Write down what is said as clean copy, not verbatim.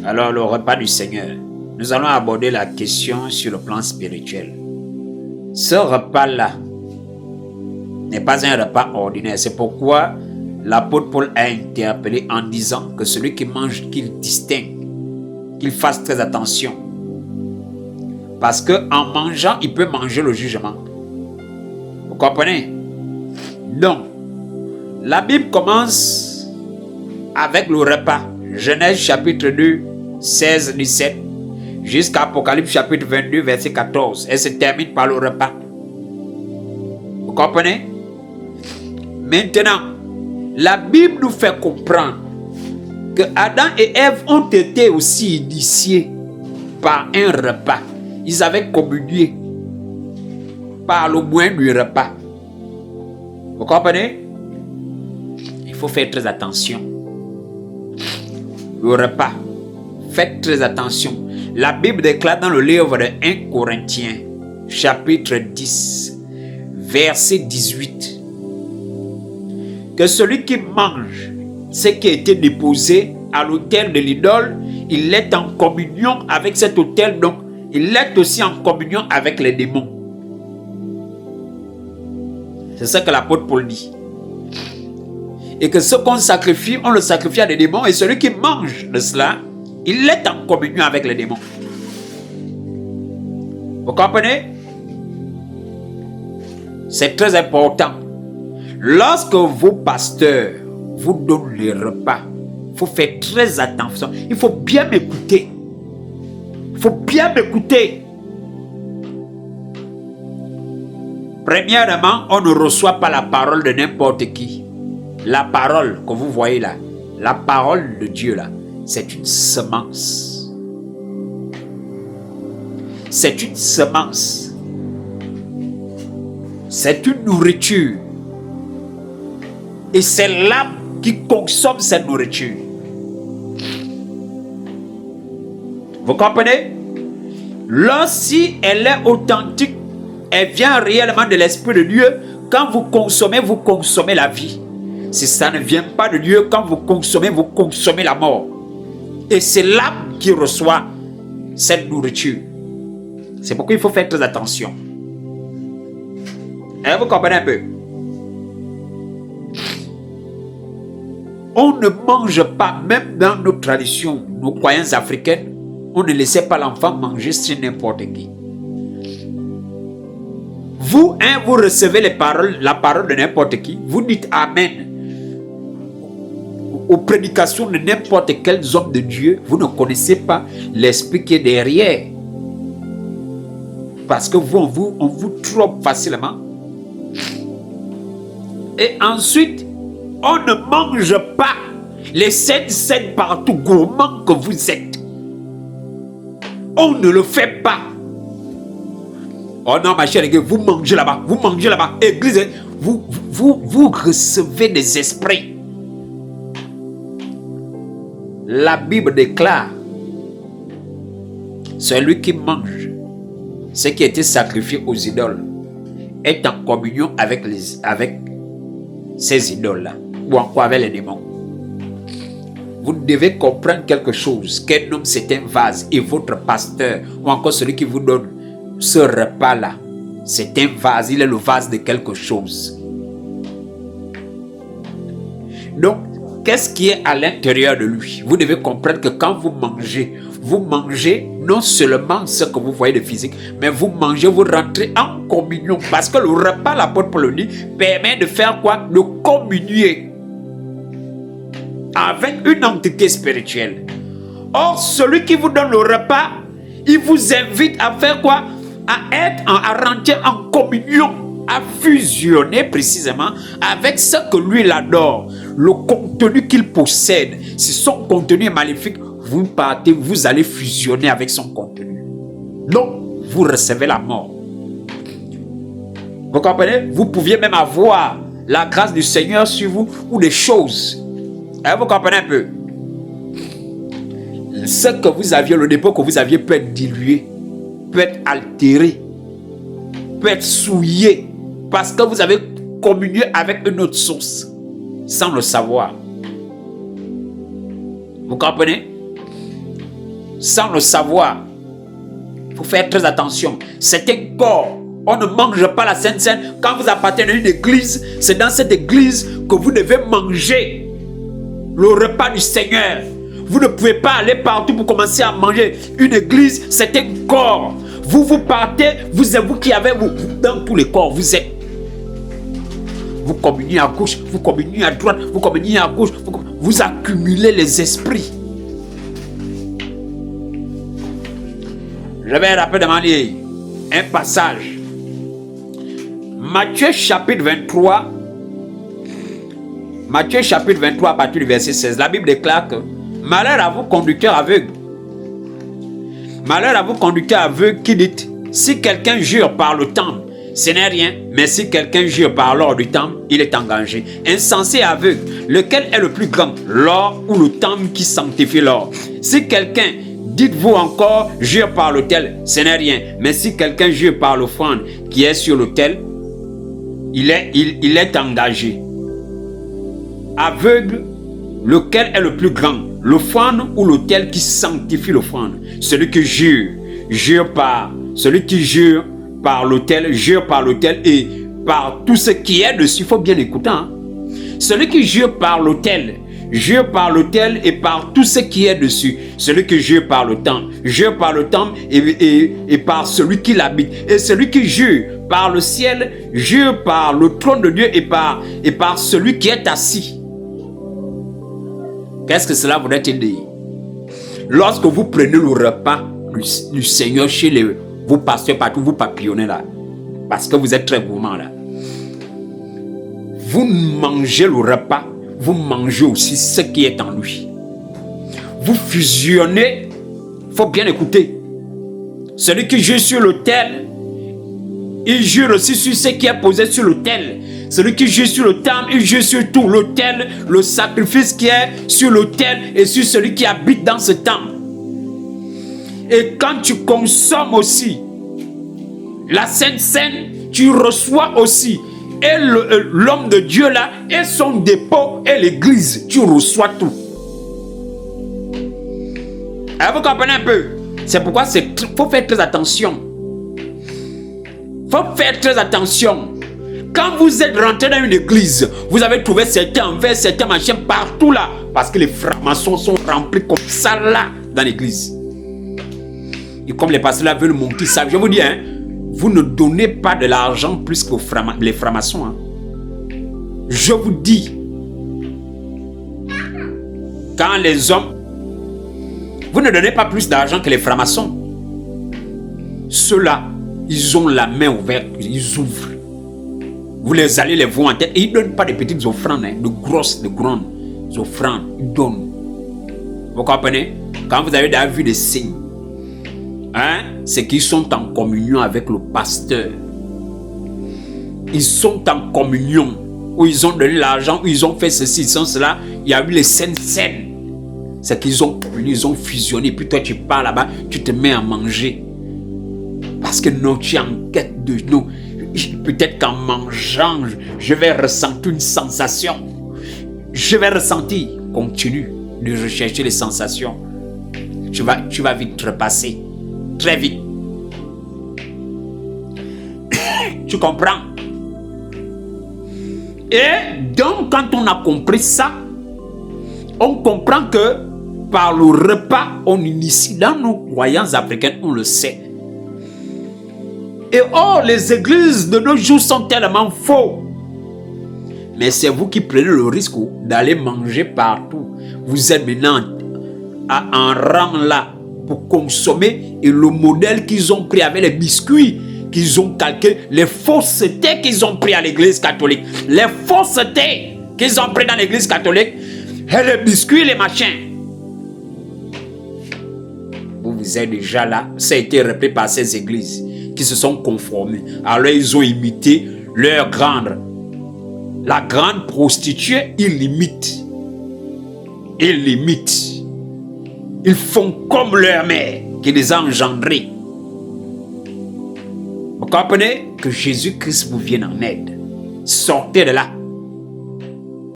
Alors, le repas du Seigneur, nous allons aborder la question sur le plan spirituel. Ce repas-là n'est pas un repas ordinaire. C'est pourquoi l'apôtre Paul a interpellé en disant que celui qui mange, qu'il distingue, qu'il fasse très attention. Parce qu'en mangeant, il peut manger le jugement. Vous comprenez? Donc, la Bible commence avec le repas. Genèse chapitre 2, 16, 17, jusqu'à Apocalypse chapitre 22, verset 14. Elle se termine par le repas. Vous comprenez? Maintenant, la Bible nous fait comprendre que Adam et Ève ont été aussi initiés par un repas. Ils avaient communié par le moyen du repas. Vous comprenez? Il faut faire très attention. Le repas. Faites très attention. La Bible déclare dans le livre de 1 Corinthiens, chapitre 10, verset 18, que celui qui mange ce qui a été déposé à l'autel de l'idole, il est en communion avec cet autel, donc il est aussi en communion avec les démons. C'est ça que l'apôtre Paul dit. Et que ce qu'on sacrifie, on le sacrifie à des démons, et celui qui mange de cela, il est en communion avec les démons. Vous comprenez? C'est très important. Lorsque vos pasteurs vous donnent les repas, il faut faire très attention. Il faut bien m'écouter. Il faut bien m'écouter. Premièrement, on ne reçoit pas la parole de n'importe qui. La parole que vous voyez là, la parole de Dieu là, c'est une semence. C'est une semence. C'est une nourriture. Et c'est l'âme qui consomme cette nourriture. Vous comprenez? Lorsque elle est authentique, elle vient réellement de l'Esprit de Dieu. Quand vous consommez la vie. Si ça ne vient pas de Dieu, quand vous consommez la mort. Et c'est l'âme qui reçoit cette nourriture. C'est pourquoi il faut faire très attention. Et vous comprenez un peu? On ne mange pas, même dans nos traditions, nos croyances africaines, on ne laissait pas l'enfant manger sur n'importe qui. Vous, vous recevez la parole de n'importe qui, vous dites Amen aux prédications de n'importe quel homme de Dieu, vous ne connaissez pas l'esprit qui est derrière. Parce que on vous trompe facilement. Et ensuite, on ne mange pas les 7 partout gourmands que vous êtes. On ne le fait pas. Oh non, ma chère, vous mangez là-bas, Église, vous recevez des esprits. La Bible déclare, celui qui mange ce qui a été sacrifié aux idoles est en communion avec ces idoles-là, ou encore avec les démons. Vous devez comprendre quelque chose, qu'un homme c'est un vase, et votre pasteur, ou encore celui qui vous donne ce repas-là, c'est un vase, il est le vase de quelque chose. Donc, qu'est-ce qui est à l'intérieur de lui? Vous devez comprendre que quand vous mangez non seulement ce que vous voyez de physique, mais vous mangez, vous rentrez en communion. Parce que le repas, l'apôtre Paul le dit, permet de faire quoi? De communier avec une entité spirituelle. Or, celui qui vous donne le repas, il vous invite à faire quoi? À rentrer en communion, à fusionner précisément avec ce que lui il adore, le contenu qu'il possède. Si son contenu est maléfique, vous partez, vous allez fusionner avec son contenu. Donc, vous recevez la mort. Vous comprenez? Vous pouviez même avoir la grâce du Seigneur sur vous ou des choses. Vous comprenez un peu? Ce que vous aviez, le dépôt que vous aviez peut être dilué, peut être altéré, peut être souillé, parce que vous avez communié avec une autre source, sans le savoir. Vous comprenez? sans le savoir. Il faut faire très attention. C'est un corps. On ne mange pas la Sainte Seine. Quand vous appartenez à une église, c'est dans cette église que vous devez manger le repas du Seigneur. Vous ne pouvez pas aller partout pour commencer à manger. Une église, c'est un corps. Vous partez, c'est vous qui avez, dans tous les corps, vous êtes. Vous communiez à gauche, vous communiez à droite, vous communiez à gauche, vous accumulez les esprits. Je vais rapidement lire un passage. Matthieu chapitre 23. Matthieu chapitre 23 à partir du verset 16. La Bible déclare que malheur à vous conducteurs aveugles. Malheur à vous conducteurs aveugles qui dites, si quelqu'un jure par le temple, ce n'est rien, mais si quelqu'un jure par l'or du temple, il est engagé. Insensé et aveugle, lequel est le plus grand, l'or ou le temple qui sanctifie l'or? Si quelqu'un, dites-vous encore, jure par l'autel, ce n'est rien, mais si quelqu'un jure par l'offrande qui est sur l'autel, il est engagé. Aveugle, lequel est le plus grand, l'offrande ou l'autel qui sanctifie l'offrande? Celui qui jure par l'autel, jure par l'autel et par tout ce qui est dessus. Il faut bien écouter. Hein? Celui qui jure par l'autel et par tout ce qui est dessus. Celui qui jure par le temple et par celui qui l'habite. Et celui qui jure par le ciel, jure par le trône de Dieu et par celui qui est assis. Qu'est-ce que cela voudrait dire? Lorsque vous prenez le repas du Seigneur chez vos pasteurs partout, vous papillonnez là, parce que vous êtes très gourmand là. Vous mangez le repas, vous mangez aussi ce qui est en lui. Vous fusionnez, il faut bien écouter. Celui qui jure sur l'autel, il jure aussi sur ce qui est posé sur l'autel. Celui qui jure sur le temple, il jure sur tout l'autel, le sacrifice qui est sur l'autel et sur celui qui habite dans ce temple. Et quand tu consommes aussi la Sainte Seine, tu reçois aussi et l'homme de Dieu là, et son dépôt et l'église, tu reçois tout. Alors vous comprenez un peu? C'est pourquoi faut faire très attention. Faut faire très attention. Quand vous êtes rentré dans une église, vous avez trouvé certains envers, certains machins partout là, parce que les francs-maçons sont remplis comme ça là dans l'église. Et comme les pasteurs là veulent monter ça, je vous dis, hein, vous ne donnez pas de l'argent plus que les francs-maçons. Hein. Je vous dis, quand les hommes, vous ne donnez pas plus d'argent que les francs-maçons. Ceux-là, ils ont la main ouverte, ils ouvrent. Vous allez les voir en tête et ils ne donnent pas de petites offrandes, hein, de grosses, de grandes offrandes. Ils donnent. Vous comprenez? Quand vous avez déjà vu des signes, hein, c'est qu'ils sont en communion avec le pasteur. Ils sont en communion, où ils ont donné l'argent, où ils ont fait ceci, ils sont cela. Il y a eu les saintes scènes. C'est qu'ils ont communié, ils ont fusionné. Puis toi, tu pars là-bas, tu te mets à manger. Parce que non, tu es en quête de nous. Peut-être qu'en mangeant, je vais ressentir une sensation. Je vais ressentir. Continue de rechercher les sensations. Tu vas vite repasser. Très vite. Tu comprends? Et donc, quand on a compris ça, on comprend que par le repas, on initie dans nos croyances africaines, on le sait. Et or, les églises de nos jours sont tellement faux. Mais c'est vous qui prenez le risque d'aller manger partout. Vous êtes maintenant en rang là pour consommer. Et le modèle qu'ils ont pris avec les biscuits, qu'ils ont calqué, les faussetés qu'ils ont pris à l'église catholique. Les faussetés qu'ils ont pris dans l'église catholique. Et les biscuits, les machins. Vous êtes déjà là. Ça a été repris par ces églises qui se sont conformés. Alors ils ont imité leur grande. La grande prostituée, ils l'imitent. Ils l'imitent. Ils font comme leur mère qui les a engendrés. Vous comprenez? Que Jésus-Christ vous vienne en aide. Sortez de là.